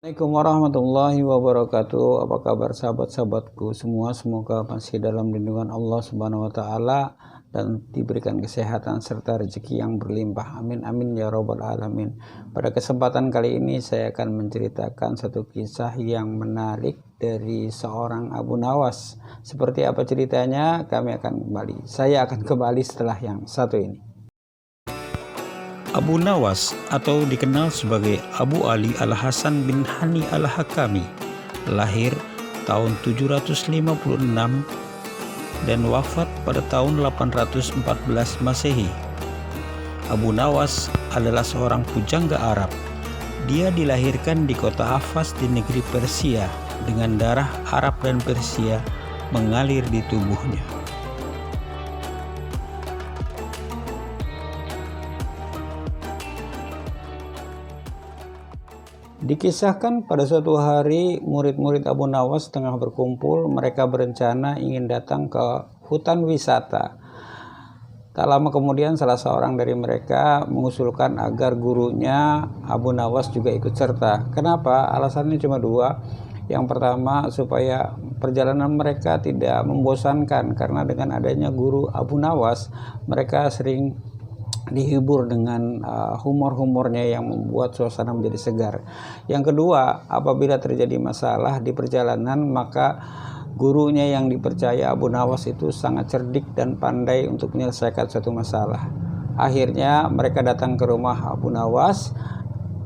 Assalamualaikum warahmatullahi wabarakatuh. Apa kabar sahabat-sahabatku semua? Semoga masih dalam lindungan Allah Subhanahu wa taala dan diberikan kesehatan serta rezeki yang berlimpah. Amin amin ya rabbal alamin. Pada kesempatan kali ini saya akan menceritakan satu kisah yang menarik dari seorang Abu Nawas. Seperti apa ceritanya? Saya akan kembali setelah yang satu ini. Abu Nawas atau dikenal sebagai Abu Ali Al-Hasan bin Hani Al-Hakami lahir tahun 756 dan wafat pada tahun 814 Masehi. Abu Nawas adalah seorang pujangga Arab. Dia dilahirkan di kota Hafas di negeri Persia dengan darah Arab dan Persia mengalir di tubuhnya. Dikisahkan pada suatu hari murid-murid Abu Nawas tengah berkumpul. Mereka berencana ingin datang ke hutan wisata. Tak lama kemudian salah seorang dari mereka mengusulkan agar gurunya Abu Nawas juga ikut serta. Kenapa? Alasannya cuma dua. Yang pertama, supaya perjalanan mereka tidak membosankan, karena dengan adanya guru Abu Nawas mereka sering dihibur dengan humor-humornya yang membuat suasana menjadi segar. Yang kedua, apabila terjadi masalah di perjalanan, maka gurunya yang dipercaya Abu Nawas itu sangat cerdik dan pandai untuk menyelesaikan suatu masalah. Akhirnya mereka datang ke rumah Abu Nawas.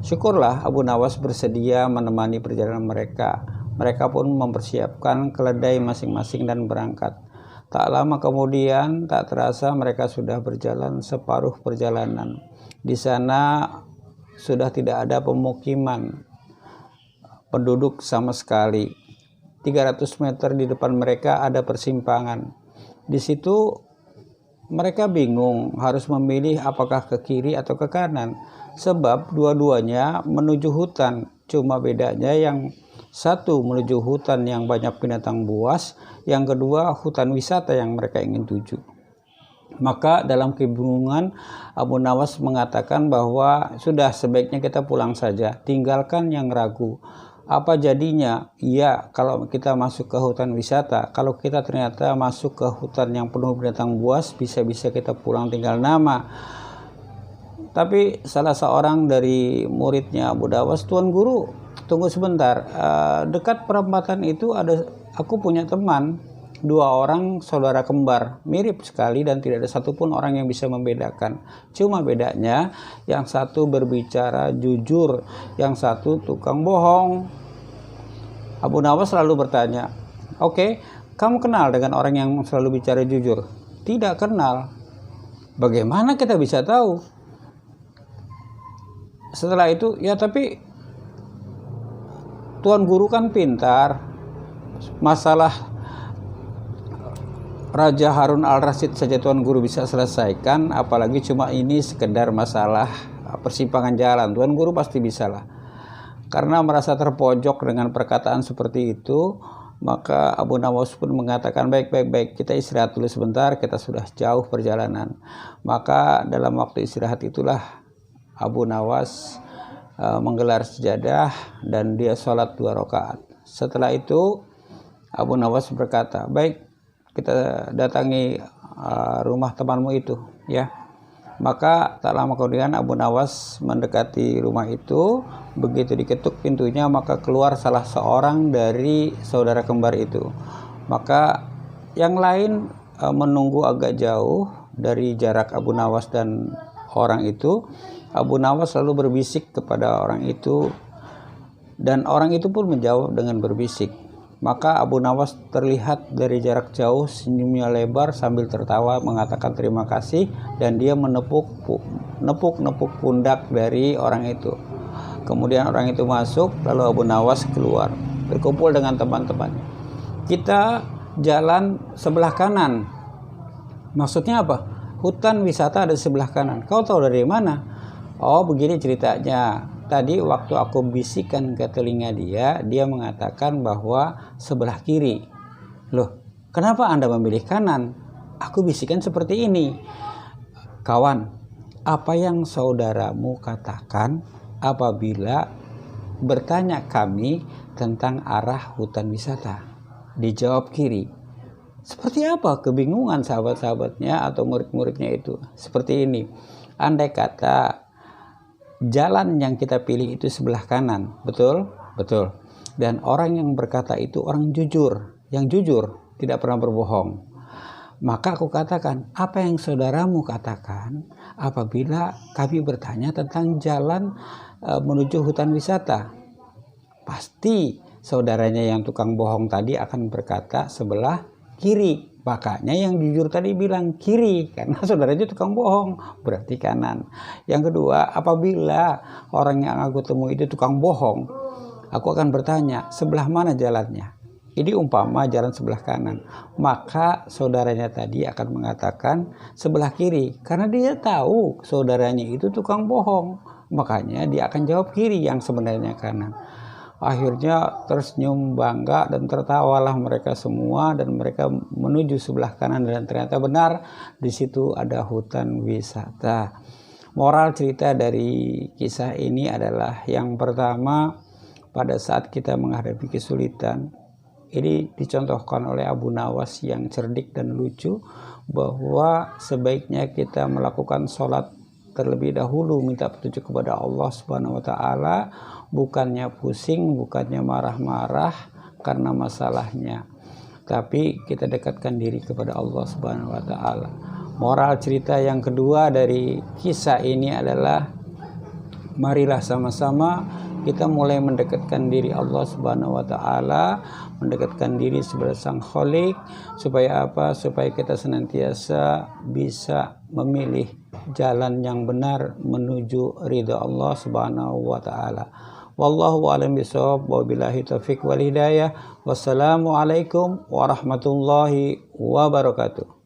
Syukurlah Abu Nawas bersedia menemani perjalanan mereka. Mereka pun mempersiapkan keledai masing-masing dan berangkat. Tak lama kemudian, tak terasa mereka sudah berjalan separuh perjalanan. Di sana sudah tidak ada pemukiman penduduk sama sekali. 300 meter di depan mereka ada persimpangan. Di situ mereka bingung harus memilih apakah ke kiri atau ke kanan. Sebab dua-duanya menuju hutan. Cuma bedanya yang satu menuju hutan yang banyak binatang buas, yang kedua hutan wisata yang mereka ingin tuju. Maka dalam kebingungan Abu Nawas mengatakan bahwa sudah, sebaiknya kita pulang saja, tinggalkan yang ragu. Apa jadinya? Iya, kalau kita masuk ke hutan wisata, kalau kita ternyata masuk ke hutan yang penuh binatang buas, bisa-bisa kita pulang tinggal nama. Tapi salah seorang dari muridnya Abu Nawas, "Tuan Guru, tunggu sebentar, dekat perempatan itu aku punya teman, 2 orang saudara kembar, mirip sekali dan tidak ada satupun orang yang bisa membedakan. Cuma bedanya yang satu berbicara jujur, yang satu tukang bohong." Abu Nawas selalu bertanya, "Oke, kamu kenal dengan orang yang selalu bicara jujur?" "Tidak kenal." "Bagaimana kita bisa tahu?" Setelah itu, "Ya tapi Tuan Guru kan pintar. Masalah Raja Harun al-Rasyid saja Tuan Guru bisa selesaikan, apalagi cuma ini sekedar masalah persimpangan jalan. Tuan Guru pasti bisalah." Karena merasa terpojok dengan perkataan seperti itu, maka Abu Nawas pun mengatakan, baik, kita istirahat dulu sebentar, kita sudah jauh perjalanan." Maka dalam waktu istirahat itulah Abu Nawas menggelar sejadah dan dia sholat 2 rakaat. Setelah itu Abu Nawas berkata, "Baik, kita datangi rumah temanmu itu ya." Maka tak lama kemudian Abu Nawas mendekati rumah itu. Begitu diketuk pintunya, maka keluar salah seorang dari saudara kembar itu. Maka yang lain menunggu agak jauh dari jarak Abu Nawas dan orang itu. Abu Nawas lalu berbisik kepada orang itu, dan orang itu pun menjawab dengan berbisik. Maka Abu Nawas terlihat dari jarak jauh, senyumnya lebar sambil tertawa mengatakan terima kasih, dan dia menepuk pundak dari orang itu. Kemudian orang itu masuk, lalu Abu Nawas keluar berkumpul dengan teman-temannya. "Kita jalan sebelah kanan." "Maksudnya apa?" "Hutan wisata ada di sebelah kanan." "Kau tahu dari mana?" "Oh, begini ceritanya. Tadi waktu aku bisikan ke telinga dia mengatakan bahwa sebelah kiri." "Loh, kenapa Anda memilih kanan?" "Aku bisikan seperti ini." "Kawan, apa yang saudaramu katakan apabila bertanya kami tentang arah hutan wisata. Dijawab kiri. Seperti apa kebingungan sahabat-sahabatnya atau murid-muridnya itu? Seperti ini. Andai kata jalan yang kita pilih itu sebelah kanan, betul? Betul. Dan orang yang berkata itu orang jujur, yang jujur, tidak pernah berbohong. Maka aku katakan, apa yang saudaramu katakan apabila kami bertanya tentang jalan menuju hutan wisata? Pasti saudaranya yang tukang bohong tadi akan berkata sebelah kiri. Makanya yang jujur tadi bilang kiri, karena saudaranya tukang bohong, berarti kanan. Yang kedua, apabila orang yang aku temui itu tukang bohong, aku akan bertanya, sebelah mana jalannya? Ini umpama jalan sebelah kanan. Maka saudaranya tadi akan mengatakan sebelah kiri, karena dia tahu saudaranya itu tukang bohong. Makanya dia akan jawab kiri yang sebenarnya kanan. Akhirnya tersenyum bangga dan tertawalah mereka semua, dan mereka menuju sebelah kanan, dan ternyata benar di situ ada hutan wisata. Moral cerita dari kisah ini adalah yang pertama, pada saat kita menghadapi kesulitan, ini dicontohkan oleh Abu Nawas yang cerdik dan lucu, bahwa sebaiknya kita melakukan sholat terlebih dahulu, minta petunjuk kepada Allah Subhanahu wa taala, bukannya pusing, bukannya marah-marah karena masalahnya, tapi kita dekatkan diri kepada Allah Subhanahu wa taala. Moral cerita yang kedua dari kisah ini adalah, marilah sama-sama kita mulai mendekatkan diri Allah Subhanahu wa taala, mendekatkan diri kepada Sang Khalik, supaya apa? Supaya kita senantiasa bisa memilih jalan yang benar menuju ridha Allah Subhanahu wa taala. Wallahu a'lam bishawab, wabillahi taufiq wal hidayah. Wassalamualaikum warahmatullahi wabarakatuh.